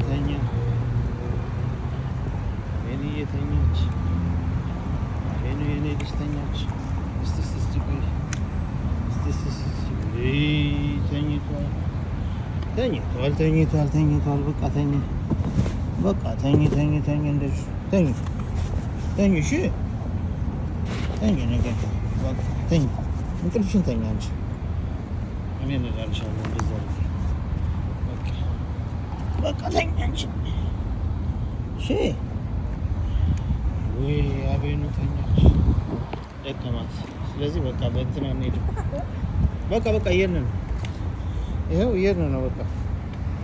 ተኛ የኔ የተኛች የኔ ልጅ ተኛች። እስቲ ቆይ ተኝቷል። በቃ ተኝ እንደዚህ ተኝ እሺ ተኝ ነገር በቃ ተኝ እንቅልፍሽን ተኛ እንጂ እኔ እነግርሻለሁ እንደዛ በቃ ተኛ እንጂ እሺ። ወይ አቤኑ ተኛች ደከማት። ስለዚህ በቃ በእንትና እንሄድ በቃ እየሄድን ነው። ይኸው እየሄድን ነው። በቃ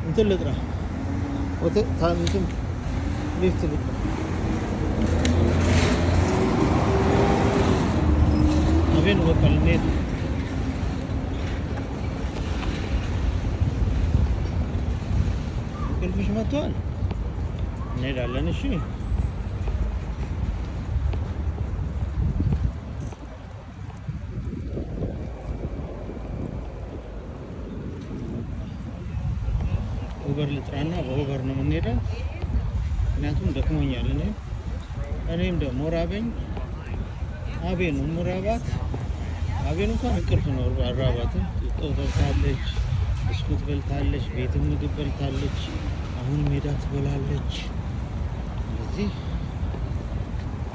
እንትን ልጥራ እንትን ሊፍት ልጥራ አቤኑ በቃ ልንሄድ እንቅልፍሽ መጥቷል። እንሄዳለን እሺ። ኡበር ልጥራና በኡበር ነው የምንሄደው። ምክንያቱም ደክሞኛል። እኔም ደግሞ ራበኝ። አቤኑም ራባት። አቤኑ እንኳን እንቅልፍ ነው ራባት። በልታለች፣ ብስኩት በልታለች፣ ቤትም ምግብ በልታለች። አሁን ሜዳ ትበላለች። ስለዚህ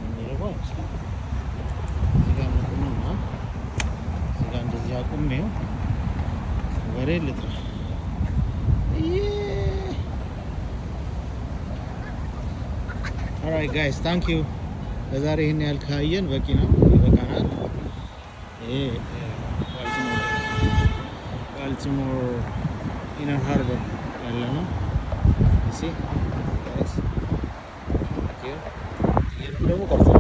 እንረባት እዚህ ጋር መቆምና እዚህ ጋር እንደዚህ አቁሜው ወሬ ልጥራ። Alright guys, thank you. ለዛሬ ይሄን ያህል ካየን በቂ ነው፣ ይበቃናል። ይሄ ባልቲሞር ኢነር ሃርበር ያለ ነው። እሺ ጋይስ፣ ደግሞ ቀርጸን